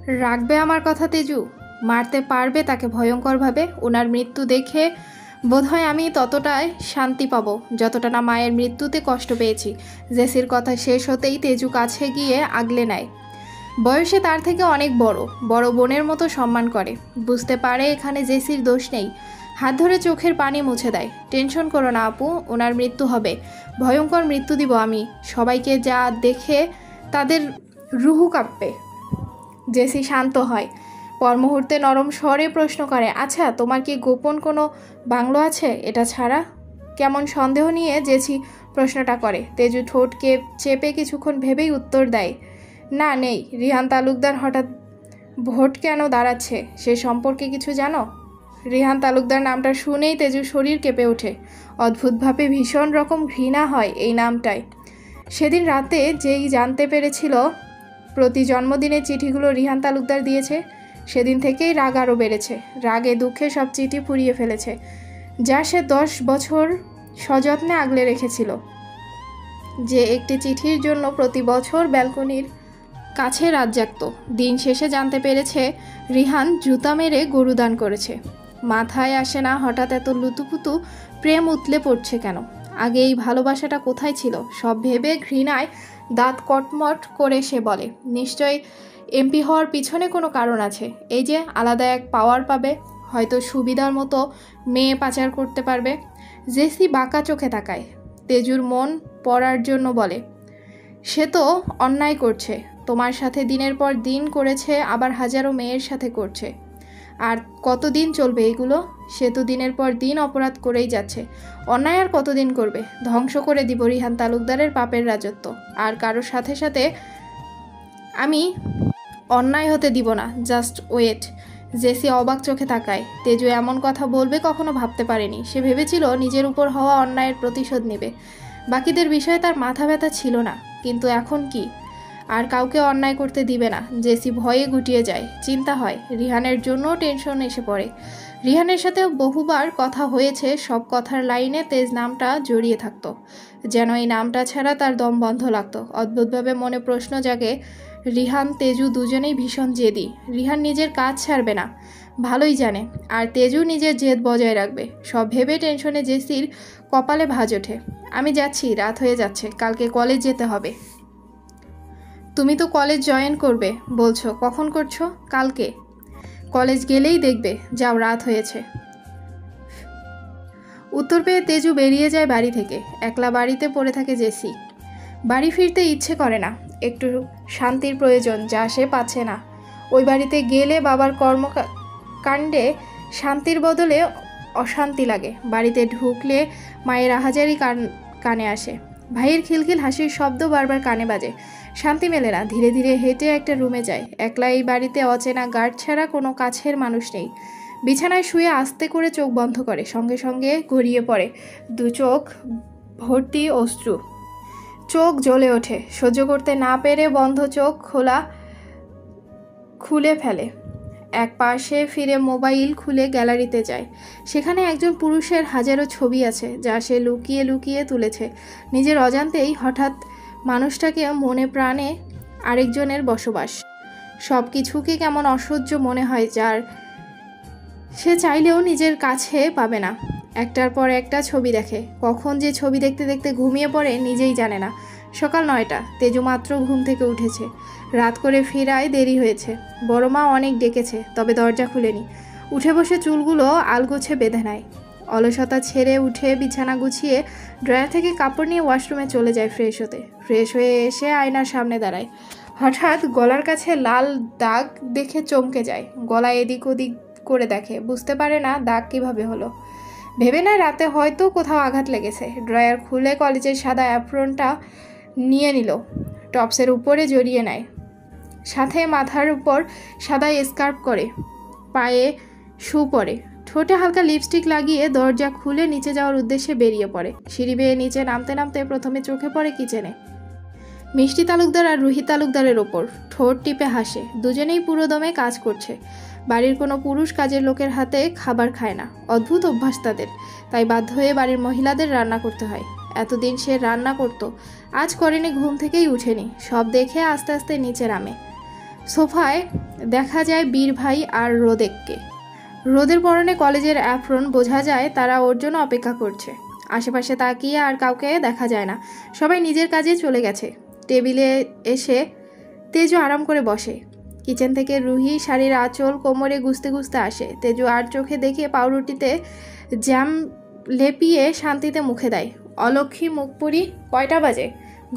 রাখবে আমার কথা তেজু? মারতে পারবে তাকে ভয়ঙ্করভাবে? ওনার মৃত্যু দেখে বোধহয় আমি ততটাই শান্তি পাবো যতটা না মায়ের মৃত্যুতে কষ্ট পেয়েছি। জেসির কথা শেষ হতেই তেজু কাছে গিয়ে আগলে নেয়। বয়সে তার থেকে অনেক বড়, বড় বোনের মতো সম্মান করে। বুঝতে পারে এখানে জেসির দোষ নেই। হাত ধরে চোখের পানি মুছে দেয়। টেনশন করো না আপু, ওনার মৃত্যু হবে, ভয়ঙ্কর মৃত্যু দিব আমি। সবাইকে যা দেখে তাদের রুহু কাঁপবে। জেসি শান্ত হয়, পর মুহূর্তে নরম স্বরে প্রশ্ন করে, আচ্ছা তোমার কি গোপন কোনো বাংলো আছে এটা ছাড়া? কেমন সন্দেহ নিয়ে জেসি প্রশ্নটা করে। তেজু ঠোঁটকে চেপে কিছুক্ষণ ভেবেই উত্তর দেয়, না নেই। রিহান তালুকদার হঠাৎ ভোট কেন দাঁড়াচ্ছে সে সম্পর্কে কিছু জানো? রিহান তালুকদার নামটা শুনেই তেজুর শরীর কেঁপে ওঠে। অদ্ভুতভাবে ভীষণ রকম ঘৃণা হয় এই নামটায়। সেদিন রাতে যেই জানতে পেরেছিল প্রতি জন্মদিনের চিঠিগুলো রিহান তালুকদার দিয়েছে, সেদিন থেকেই রাগ আরও বেড়েছে। রাগে দুঃখে সব চিঠি পুড়িয়ে ফেলেছে যা সে 10 বছর সযত্নে আগলে রেখেছিল। যে একটি চিঠির জন্য প্রতি বছর ব্যালকনির কাছে রাত জাগত। দিন শেষে জানতে পেরেছে রিহান জুতা মেরে গরু দান করেছে। মাথায় আসে না হঠাৎ এত লুতুপুতু প্রেম উতলে পড়ছে কেন। আগে এই ভালোবাসাটা কোথায় ছিল? সব ভেবে ঘৃণায় দাঁত কটমট করে সে বলে, নিশ্চয়ই এমপি হওয়ার পিছনে কোনো কারণ আছে। এই যে আলাদা এক পাওয়ার পাবে, হয়তো সুবিধার মতো মেয়ে পাচার করতে পারবে। জেসি বাঁকা চোখে তাকায়। তেজুর মন পড়ার জন্য বলে, সে তো অন্যায় করছে, তোমার সাথে দিনের পর দিন করেছে, আবার হাজারো মেয়ের সাথে করছে। আর কতদিন চলবে এগুলো? সে তো দিনের পর দিন অপরাধ করেই যাচ্ছে। অন্যায় আর কতদিন করবে? ধ্বংস করে দিব রিহান তালুকদারের পাপের রাজত্ব। আর কারোর সাথে সাথে আমি অন্যায় হতে দিব না, জাস্ট ওয়েট। জেসি অবাক চোখে তাকায়। তেজু এমন কথা বলবে কখনো ভাবতে পারেনি। সে ভেবেছিল নিজের উপর হওয়া অন্যায়ের প্রতিশোধ নেবে। বাকিদের বিষয়ে তার মাথা ব্যথা ছিল না, কিন্তু এখন কি? আর কাউকে অন্যায় করতে দিবে না। জেসি ভয়ে গুটিয়ে যায়। চিন্তা হয়, রিহানের জন্য টেনশন এসে পড়ে। রিহানের সাথে বহুবার কথা হয়েছে, সব কথার লাইনে তেজ নামটা জড়িয়ে থাকতো। যেন এই নামটা ছাড়া তার দম বন্ধ লাগতো। অদ্ভুতভাবে মনে প্রশ্ন জাগে, রিহান তেজু দুজনেই ভীষণ জেদি। রিহান নিজের কাজ ছাড়বে না, ভালোই জানে, আর তেজু নিজের জেদ বজায় রাখবে। সব ভেবে টেনশনে জেসির কপালে ভাঁজ ওঠে। আমি যাচ্ছি, রাত হয়ে যাচ্ছে, কালকে কলেজ যেতে হবে। তুমি তো কলেজ জয়েন করবে বলছো, কখন করছো? কালকে। কলেজ গেলেই দেখবে, যাও রাত হয়েছে। উত্তর পেয়ে তেজু বেরিয়ে যায় বাড়ি থেকে। একলা বাড়িতে পড়ে থাকে জেসি। বাড়ি ফিরতে ইচ্ছে করে না। একটু শান্তির প্রয়োজন, যা সে পাচ্ছে না। ওই বাড়িতে গেলে বাবার কর্মকাণ্ডে শান্তির বদলে অশান্তি লাগে। বাড়িতে ঢুকলে মায়ের আহাজারি কানে আসে। ভাইয়ের খিলখিল হাসির শব্দ বারবার কানে বাজে। শান্তি মেলে না। ধীরে ধীরে হেঁটে একটা রুমে যায়। একলা এই বাড়িতে অচেনা গার্ড ছাড়া কোনো কাছের মানুষ নেই। বিছানায় শুয়ে আস্তে করে চোখ বন্ধ করে। সঙ্গে সঙ্গে গড়িয়ে পড়ে। দু চোখ ভর্তি অশ্রু। চোখ জ্বলে ওঠে। সহ্য করতে না পেরে বন্ধ চোখ খুলে ফেলে। এক পাশে ফিরে মোবাইল খুলে গ্যালারিতে যায়। সেখানে একজন পুরুষের হাজারো ছবি আছে, যা সে লুকিয়ে লুকিয়ে তুলেছে। নিজের অজান্তেই হঠাৎ মানুষটাকে মনে প্রাণে আরেকজনের বসবাস। সব কিছুকে কেমন অসহ্য মনে হয়, যার সে চাইলেও নিজের কাছে পাবে না। একটার পর একটা ছবি দেখে। কখন যে ছবি দেখতে দেখতে ঘুমিয়ে পড়ে নিজেই জানে না। সকাল 9টা। তেজু মাত্র ঘুম থেকে উঠেছে। রাত করে ফেরায় দেরি হয়েছে। বড় মা অনেক ডেকেছে, তবে দরজা খুলেনি। উঠে বসে চুলগুলো আলগোছে বেঁধে নেয়। অলসতা ছেড়ে উঠে বিছানা গুছিয়ে ড্রয়ার থেকে কাপড় নিয়ে ওয়াশরুমে চলে যায় ফ্রেশ হতে। ফ্রেশ হয়ে এসে আয়নার সামনে দাঁড়ায়। হঠাৎ গলার কাছে লাল দাগ দেখে চমকে যায়। গলা এদিক ওদিক করে দেখে, বুঝতে পারে না দাগ কিভাবে হলো। ভেবে নেয় রাতে হয়তো কোথাও আঘাত লেগেছে। ড্রয়ার খুলে কলেজের সাদা অ্যাপ্রনটা নিয়ে নিল। টপসের উপরে জড়িয়ে নেয়। সাথে মাথার উপর সাদা স্কার্ফ করে। পায়ে শু পরে। ঠোঁটে হালকা লিপস্টিক লাগিয়ে দরজা খুলে নিচে যাওয়ার উদ্দেশ্যে বেরিয়ে পড়ে। সিঁড়ি বেয়ে নিচে নামতে নামতে প্রথমে চোখে পড়ে কিচেনে মিষ্টি তালুকদার আর রুহি তালুকদারের ওপর। ঠোঁট টিপে হাসে। দুজনেই পুরোদমে কাজ করছে। বাড়ির কোনো পুরুষ কাজের লোকের হাতে খাবার খায় না। অদ্ভুত অভ্যাস তাদের। তাই বাধ্য হয়ে বাড়ির মহিলাদের রান্না করতে হয়। এতদিন সে রান্না করত, আজ করেনি, ঘুম থেকেই উঠেনি। সব দেখে আস্তে আস্তে নিচে নামে। সোফায় দেখা যায় বীর ভাই আর রোদেককে। রোদের পরনে কলেজের অ্যাপ্রন, বোঝা যায় তারা ওর জন্য অপেক্ষা করছে। আশেপাশে তাকিয়ে আর কাউকে দেখা যায় না, সবাই নিজের কাজে চলে গেছে। টেবিলে এসে তেজু আরাম করে বসে। কিচেন থেকে রুহি শাড়ির আঁচল কোমরে গুছতে গুছতে আসে। তেজু আর চোখে দেখে পাউরুটিতে জ্যাম লেপিয়ে শান্তিতে মুখে দেয়। অলক্ষী মুখপুরি, কয়টা বাজে?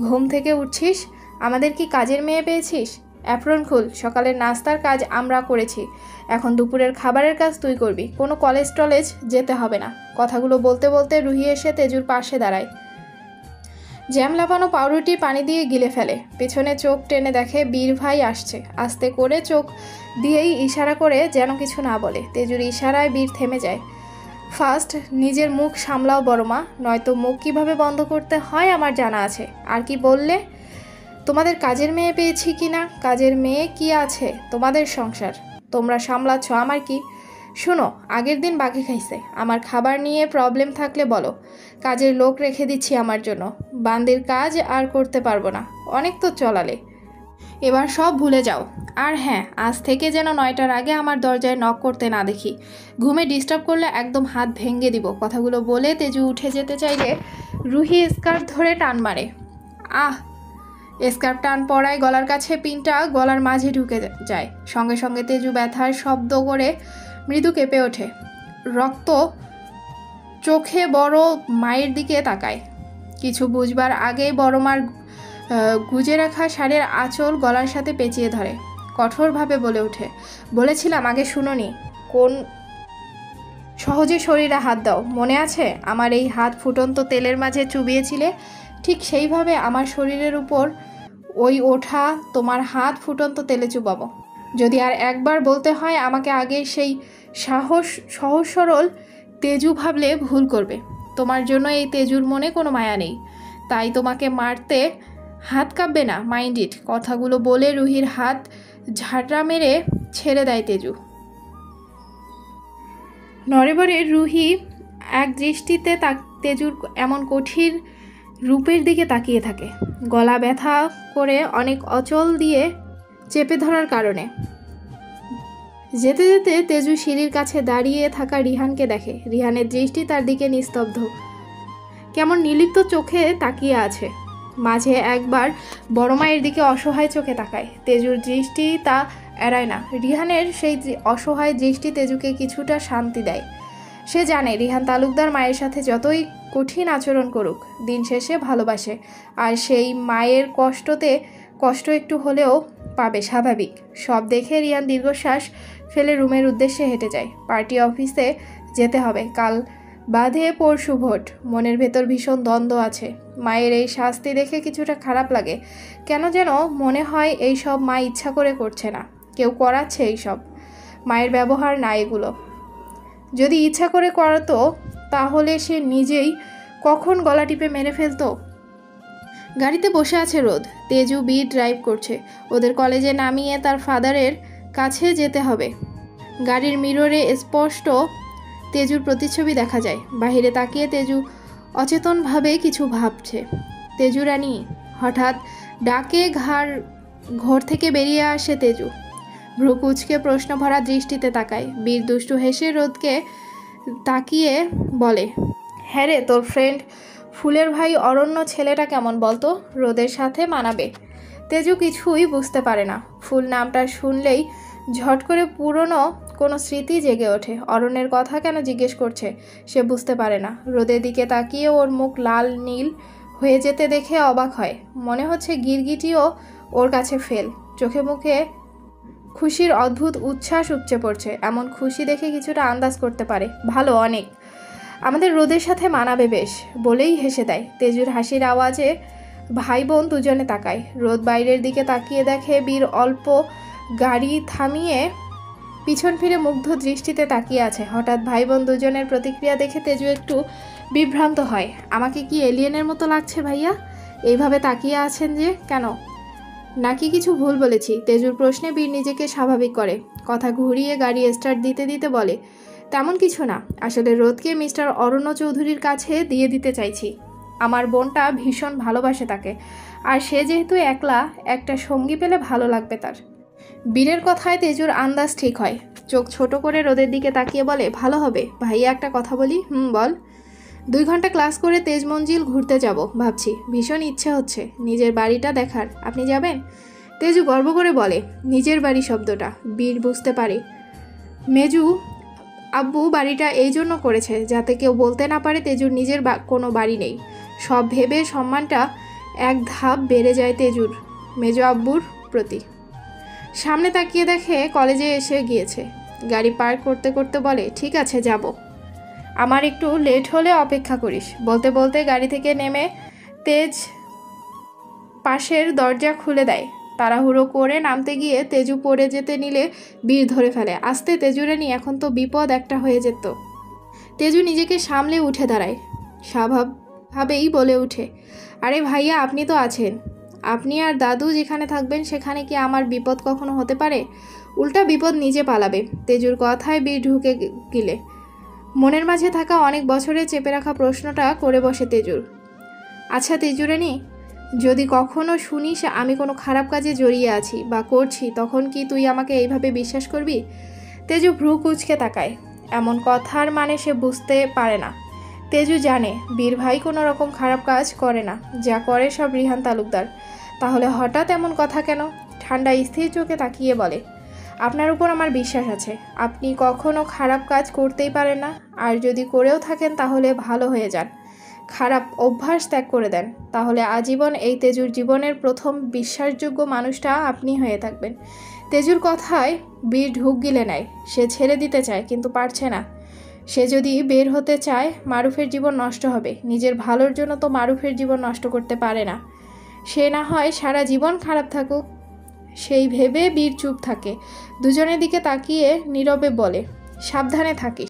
ঘুম থেকে উঠছিস? আমাদের কি কাজের মেয়ে পেয়েছিস? অ্যাপ্রন খুল, সকালের নাস্তার কাজ আমরা করেছি, এখন দুপুরের খাবারের কাজ তুই করবি। কোনো কলেজ টলেজ যেতে হবে না। কথাগুলো বলতে বলতে রুহি এসে তেজুর পাশে দাঁড়ায়। জ্যাম লাপানো পাউরুটি পানি দিয়ে গিলে ফেলে। পেছনে চোখ টেনে দেখে বীর ভাই আসছে। আস্তে করে চোখ দিয়েই ইশারা করে যেন কিছু না বলে। তেজুর ইশারায় বীর থেমে যায়। ফার্স্ট নিজের মুখ সামলাও বড় মা, নয়তো মুখ কিভাবে বন্ধ করতে হয় আমার জানা আছে। আর কি বললে? তোমাদের কাজের মেয়ে পেয়েছি কি না? কাজের মেয়ে কি আছে? তোমাদের সংসার তোমরা সামলাচ্ছ, আমার কি? শোনো, আগের দিন বাকি খাইছে। আমার খাবার নিয়ে প্রবলেম থাকলে বলো, কাজের লোক রেখে দিচ্ছি আমার জন্য। বান্দির কাজ আর করতে পারবো না, অনেক তো চলালে। এবার সব ভুলে যাও। আর হ্যাঁ, আজ থেকে যেন 9টার আগে আমার দরজায় নক করতে না দেখি। ঘুমে ডিস্টার্ব করলে একদম হাত ভেঙে দিব। কথাগুলো বলে তেজু উঠে যেতে চাইলে রুহি স্কার্ফ ধরে টান মারে। আহ! স্কার্ফ টান পড়ায় গলার কাছে পিনটা গলার মাঝে ঢুকে যায়। সঙ্গে সঙ্গে তেজু ব্যথার শব্দ করে মৃদু কেঁপে ওঠে। রক্ত চোখে বড় মায়ের দিকে তাকায়। কিছু বুঝবার আগেই বড় মার গুজে রাখা শাড়ির আঁচল গলার সাথে পেঁচিয়ে ধরে। কঠোরভাবে বলে ওঠে, বলেছিলাম আগে শুনোনি? কোন সহজে শরীরে হাত দাও, মনে আছে? আমার এই হাত ফুটন্ত তেলের মাঝে চুবিয়েছিলে, ঠিক সেইভাবে আমার শরীরের উপর ওই ওঠা তোমার হাত ফুটন্ত তেলে চুবাবো। যদি আর একবার বলতে হয় আমাকে আগে, সেই সহজ সরল তেজু ভাবলে ভুল করবে। তোমার জন্য এই তেজুর মনে কোনো মায়া নেই, তাই তোমাকে মারতে হাত কাঁপবে না, মাইন্ড ইট। কথাগুলো বলে রুহির হাত ঝাঁটা মেরে ছেড়ে দেয় তেজু। নড়েবড়ে রুহি এক দৃষ্টিতে তেজুর এমন কঠিন রূপের দিকে তাকিয়ে থাকে। গলা ব্যথা করে অনেক অচল দিয়ে চেপে ধরার কারণে। যেতে যেতে তেজু সিঁড়ির কাছে দাঁড়িয়ে থাকা রিহানকে দেখে। রিহানের দৃষ্টি তার দিকে নিস্তব্ধ, কেমন নির্লিপ্ত চোখে তাকিয়ে আছে। মাঝে একবার বড় মায়ের দিকে অসহায় চোখে তাকায়। তেজুর দৃষ্টি তা এড়ায় না। রিহানের সেই অসহায় দৃষ্টি তেজুকে কিছুটা শান্তি দেয়। সে জানে রিহান তালুকদার মায়ের সাথে যতই কঠিন আচরণ করুক, দিন শেষে ভালোবাসে। আর সেই মায়ের কষ্ট একটু হলেও পাবে, স্বাভাবিক। সব দেখে রিহান দীর্ঘশ্বাস ফেলে রুমের উদ্দেশ্যে হেঁটে যায়। পার্টি অফিসে যেতে হবে, কাল বাদে পরশু ভোট। মনের ভেতর ভীষণ দ্বন্দ্ব আছে। মায়ের এই শাস্তি দেখে কিছুটা খারাপ লাগে। কেন যেন মনে হয় এই সব মা ইচ্ছা করে করছে না, কেউ করাচ্ছে এই সব। মায়ের ব্যবহার না এগুলো। যদি ইচ্ছা করে করাতো তাহলে সে নিজেই কখন গলা টিপে মেরে ফেলতো। গাড়িতে বসে আছে রোদ। তেজু বীর ড্রাইভ করছে। ওদের কলেজে নামিয়ে তার ফাদারের কাছে যেতে হবে। গাড়ির মিররে স্পষ্ট তেজুর প্রতিচ্ছবি দেখা যায়। বাহিরে তাকিয়ে তেজু অচেতনভাবে কিছু ভাবছে। তেজু রানী, হঠাৎ ডাকে ঘর থেকে বেরিয়ে আসে তেজু। ভ্রু কুঁচকে প্রশ্ন ভরা দৃষ্টিতে তাকায়। বীর দুষ্টু হেসে রোদকে তাকিয়ে বলে, হ্যাঁ রে, তোর ফ্রেন্ড ফুলের ভাই অরণ্য ছেলেটা কেমন বলতো? রোদের সাথে মানাবে? তেজু কিছুই বুঝতে পারে না। ফুল নামটা শুনলেই ঝট করে পুরনো কোনো স্মৃতি জেগে ওঠে। অরণ্যের কথা কেন জিজ্ঞেস করছে সে বুঝতে পারে না। রোদের দিকে তাকিয়ে ওর মুখ লাল নীল হয়ে যেতে দেখে অবাক হয়। মনে হচ্ছে গিরগিটিও ওর কাছে ফেল। চোখে মুখে খুশির অদ্ভুত উচ্ছ্বাস উপচে পড়ছে। এমন খুশি দেখে কিছুটা আন্দাজ করতে পারে ভালো, অনেক। আমাদের রোদের সাথে মানাবে বেশ, বলেই হেসে দেয়। তেজুর হাসির আওয়াজে ভাই বোন দুজনে তাকায়। রোদ বাইরের দিকে তাকিয়ে দেখে বীর অল্প গাড়ি থামিয়ে পিছন ফিরে মুগ্ধ দৃষ্টিতে তাকিয়ে আছে। হঠাৎ ভাই বোন দুজনের প্রতিক্রিয়া দেখে তেজু একটু বিভ্রান্ত হয়। আমাকে কি এলিয়েনের মতো লাগছে ভাইয়া? এইভাবে তাকিয়ে আছেন যে কেন? নাকি কিছু ভুল বলেছি? তেজুর প্রশ্নে বীর নিজেকে স্বাভাবিক করে। কথা ঘুরিয়ে গাড়ি স্টার্ট দিতে দিতে বলে, তেমন কিছু না, আসলে রোদকে মিস্টার অরণ্য চৌধুরীর কাছে দিয়ে দিতে চাইছি। আমার বোনটা ভীষণ ভালোবাসে তাকে, আর সে যেহেতু একলা, একটা সঙ্গী পেলে ভালো লাগবে তার। বীরের কথায় তেজুর আন্দাজ ঠিক হয়। চোখ ছোট করে রোদের দিকে তাকিয়ে বলে, ভালো হবে ভাইয়া, একটা কথা বলি। বল। 2 ঘন্টা ক্লাস করে তেজ মঞ্জিল ঘুরতে যাব ভাবছি, ভীষণ ইচ্ছে হচ্ছে নিজের বাড়িটা দেখার। আপনি যাবেন? তেজু গর্ব করে বলে, নিজের বাড়ি শব্দটা বীর বুঝতে পারে। মেজু আব্বু বাড়িটা এই জন্য করেছে যাতে কেউ বলতে না পারে তেজুর নিজের কোনো বাড়ি নেই। সব ভেবে সম্মানটা এক ধাপ বেড়ে যায় তেজুর মেজো আব্বুর প্রতি। সামনে তাকিয়ে দেখে কলেজে এসে গিয়েছে। গাড়ি পার্ক করতে করতে বলে, ঠিক আছে যাব, আমার একটু লেট হলে অপেক্ষা করিস। বলতে বলতে গাড়ি থেকে নেমে তেজ পাশের দরজা খুলে দেয়। তাড়াহুড়ো করে নামতে গিয়ে তেজু পড়ে যেতে নিলে বীর ধরে ফেলে, আস্তে তেজুরে নি, এখন তো বিপদ একটা হয়ে যেত। তেজু নিজেকে সামলে উঠে দাঁড়ায়, স্বাভাবিকভাবেই বলে উঠে, আরে ভাইয়া আপনি তো আছেন, আপনি আর দাদু যেখানে থাকবেন সেখানে কি আমার বিপদ কখনো হতে পারে? উল্টা বিপদ নিজে পালাবে। তেজুর কথায় বীর ঢুকে গেলে মনের মাঝে থাকা অনেক বছরে চেপে রাখা প্রশ্নটা করে বসে তেজুর। আচ্ছা তেজুরানি, যদি কখনো শুনিস আমি কোনো খারাপ কাজে জড়িয়ে আছি বা করছি, তখন কি তুই আমাকে এইভাবে বিশ্বাস করবি? তেজু ভ্রু কুঁচকে তাকায়। এমন কথার মানে সে বুঝতে পারে না। তেজু জানে বীর ভাই কোনো রকম খারাপ কাজ করে না, যা করে সব রিহান তালুকদার। তাহলে হঠাৎ এমন কথা কেন? ঠান্ডা স্থির চোখে তাকিয়ে বলে, আপনার উপর আমার বিশ্বাস আছে, আপনি কখনো খারাপ কাজ করতেই পারেন না, আর যদি করেও থাকেন তাহলে ভালো হয়ে যান, খারাপ অভ্যাস ত্যাগ করে দেন, তাহলে আজীবন এই তেজুর জীবনের প্রথম বিশ্বাসযোগ্য মানুষটা আপনি হয়ে থাকবেন। তেজুর কথায় বীর ঢুক গিলে নেয়। সে ছেড়ে দিতে চায় কিন্তু পারছে না। সে যদি বের হতে চায় মারুফের জীবন নষ্ট হবে। নিজের ভালোর জন্য তো মারুফের জীবন নষ্ট করতে পারে না। সে না হয় সারা জীবন খারাপ থাকুক। সেই ভেবে বীর চুপ থাকে। দুজনের দিকে তাকিয়ে নীরবে বলে, সাবধানে থাকিস।